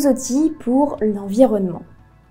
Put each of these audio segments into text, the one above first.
nouveaux outils pour l'environnement.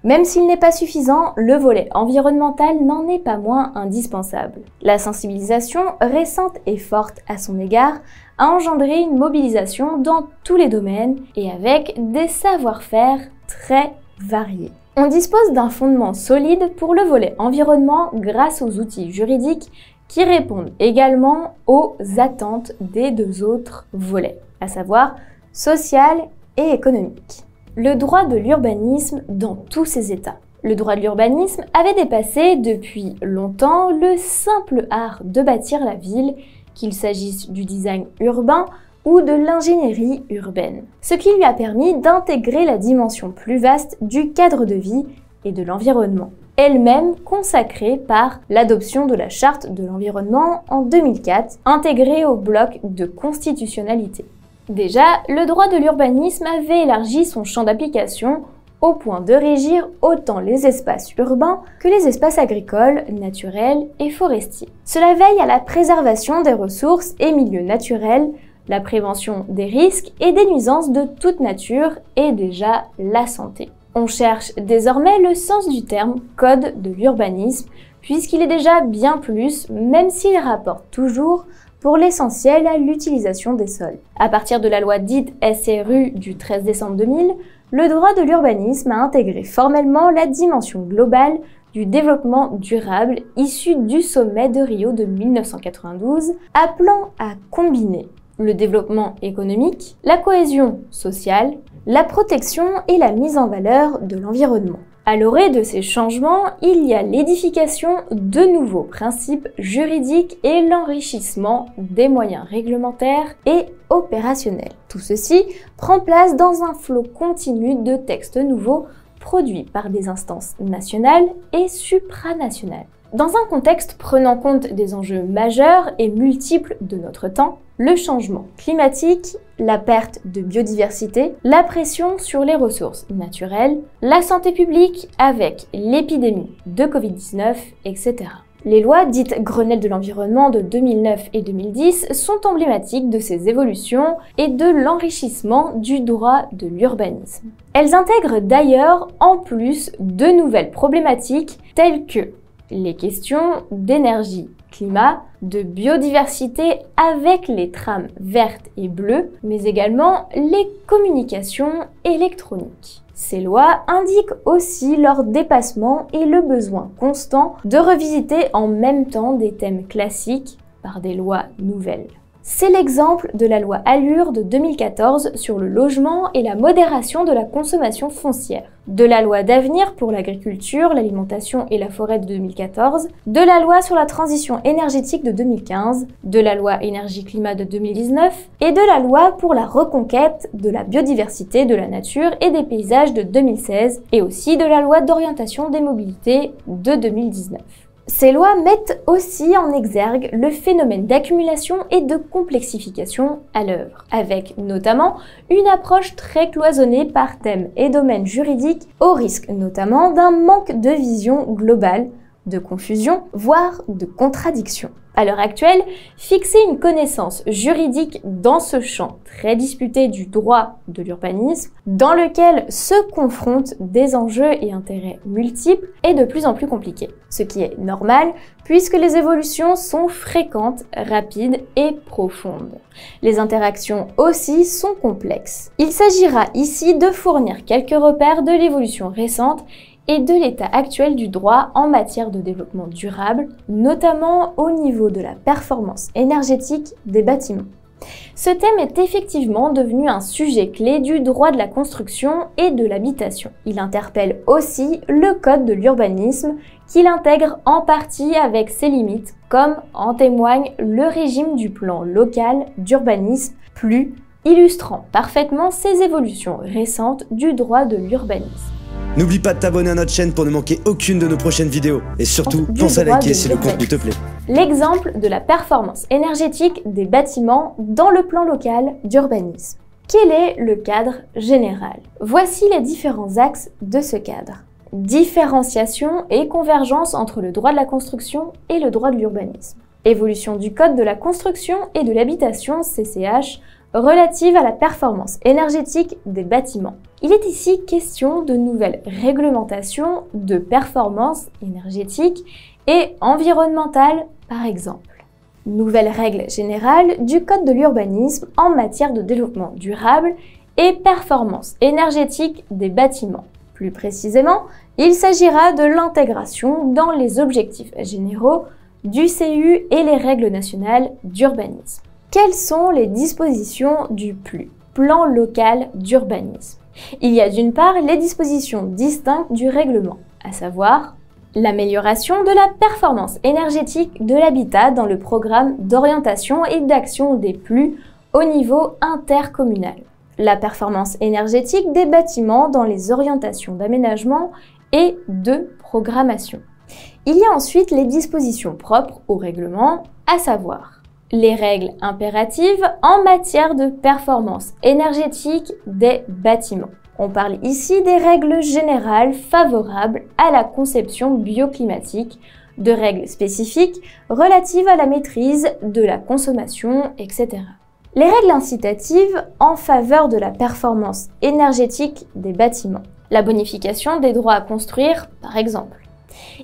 Même s'il n'est pas suffisant, le volet environnemental n'en est pas moins indispensable. La sensibilisation récente et forte à son égard a engendré une mobilisation dans tous les domaines et avec des savoir-faire très variés. On dispose d'un fondement solide pour le volet environnement grâce aux outils juridiques qui répondent également aux attentes des deux autres volets, à savoir social et économique. Le droit de l'urbanisme dans tous ses états. Le droit de l'urbanisme avait dépassé depuis longtemps le simple art de bâtir la ville, qu'il s'agisse du design urbain ou de l'ingénierie urbaine, ce qui lui a permis d'intégrer la dimension plus vaste du cadre de vie et de l'environnement, elle-même consacrée par l'adoption de la Charte de l'environnement en 2004, intégrée au bloc de constitutionnalité. Déjà, le droit de l'urbanisme avait élargi son champ d'application au point de régir autant les espaces urbains que les espaces agricoles, naturels et forestiers. Cela veille à la préservation des ressources et milieux naturels, la prévention des risques et des nuisances de toute nature et déjà la santé. On cherche désormais le sens du terme code de l'urbanisme, puisqu'il est déjà bien plus, même s'il rapporte toujours pour l'essentiel à l'utilisation des sols. À partir de la loi dite SRU du 13 décembre 2000, le droit de l'urbanisme a intégré formellement la dimension globale du développement durable issu du sommet de Rio de 1992, appelant à combiner le développement économique, la cohésion sociale, la protection et la mise en valeur de l'environnement. À l'orée de ces changements, il y a l'édification de nouveaux principes juridiques et l'enrichissement des moyens réglementaires et opérationnels. Tout ceci prend place dans un flot continu de textes nouveaux produits par des instances nationales et supranationales. Dans un contexte prenant compte des enjeux majeurs et multiples de notre temps, le changement climatique, la perte de biodiversité, la pression sur les ressources naturelles, la santé publique avec l'épidémie de Covid-19, etc. Les lois dites Grenelle de l'environnement de 2009 et 2010 sont emblématiques de ces évolutions et de l'enrichissement du droit de l'urbanisme. Elles intègrent d'ailleurs en plus de nouvelles problématiques telles que les questions d'énergie, climat, de biodiversité avec les trames vertes et bleues, mais également les communications électroniques. Ces lois indiquent aussi leur dépassement et le besoin constant de revisiter en même temps des thèmes classiques par des lois nouvelles. C'est l'exemple de la loi ALUR de 2014 sur le logement et la modération de la consommation foncière, de la loi d'avenir pour l'agriculture, l'alimentation et la forêt de 2014, de la loi sur la transition énergétique de 2015, de la loi énergie-climat de 2019 et de la loi pour la reconquête de la biodiversité, de la nature et des paysages de 2016 et aussi de la loi d'orientation des mobilités de 2019. Ces lois mettent aussi en exergue le phénomène d'accumulation et de complexification à l'œuvre, avec notamment une approche très cloisonnée par thème et domaine juridique, au risque notamment d'un manque de vision globale, de confusion, voire de contradiction. À l'heure actuelle, fixer une connaissance juridique dans ce champ très disputé du droit de l'urbanisme, dans lequel se confrontent des enjeux et intérêts multiples, est de plus en plus compliqué. Ce qui est normal, puisque les évolutions sont fréquentes, rapides et profondes. Les interactions aussi sont complexes. Il s'agira ici de fournir quelques repères de l'évolution récente et de l'état actuel du droit en matière de développement durable, notamment au niveau de la performance énergétique des bâtiments. Ce thème est effectivement devenu un sujet clé du droit de la construction et de l'habitation. Il interpelle aussi le code de l'urbanisme, qu'il intègre en partie avec ses limites, comme en témoigne le régime du plan local d'urbanisme, PLU, illustrant parfaitement ces évolutions récentes du droit de l'urbanisme. N'oublie pas de t'abonner à notre chaîne pour ne manquer aucune de nos prochaines vidéos. Et surtout, pense à liker si le contenu te plaît. L'exemple de la performance énergétique des bâtiments dans le plan local d'urbanisme. Quel est le cadre général? Voici les différents axes de ce cadre. Différenciation et convergence entre le droit de la construction et le droit de l'urbanisme. Évolution du code de la construction et de l'habitation CCH relative à la performance énergétique des bâtiments. Il est ici question de nouvelles réglementations de performance énergétique et environnementale, par exemple. Nouvelles règles générales du Code de l'urbanisme en matière de développement durable et performance énergétique des bâtiments. Plus précisément, il s'agira de l'intégration dans les objectifs généraux du CU et les règles nationales d'urbanisme. Quelles sont les dispositions du PLU, Plan local d'urbanisme? Il y a d'une part les dispositions distinctes du règlement, à savoir l'amélioration de la performance énergétique de l'habitat dans le programme d'orientation et d'action des PLU au niveau intercommunal, la performance énergétique des bâtiments dans les orientations d'aménagement et de programmation. Il y a ensuite les dispositions propres au règlement, à savoir les règles impératives en matière de performance énergétique des bâtiments. On parle ici des règles générales favorables à la conception bioclimatique, de règles spécifiques relatives à la maîtrise de la consommation, etc. Les règles incitatives en faveur de la performance énergétique des bâtiments. La bonification des droits à construire, par exemple.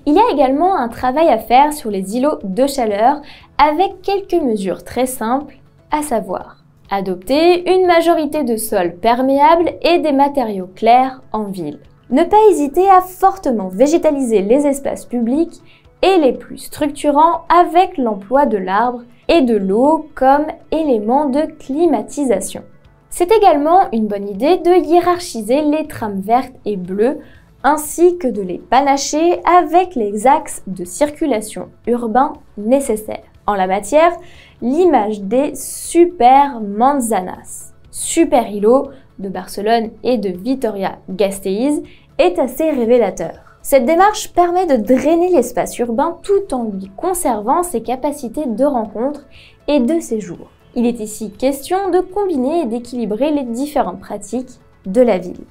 Il y a également un travail à faire sur les îlots de chaleur avec quelques mesures très simples, à savoir adopter une majorité de sols perméables et des matériaux clairs en ville. Ne pas hésiter à fortement végétaliser les espaces publics et les plus structurants avec l'emploi de l'arbre et de l'eau comme élément de climatisation. C'est également une bonne idée de hiérarchiser les trames vertes et bleues ainsi que de les panacher avec les axes de circulation urbains nécessaires. En la matière, l'image des super manzanas, super îlots de Barcelone et de Vitoria-Gasteiz est assez révélateur. Cette démarche permet de drainer l'espace urbain tout en lui conservant ses capacités de rencontre et de séjour. Il est ici question de combiner et d'équilibrer les différentes pratiques de la ville.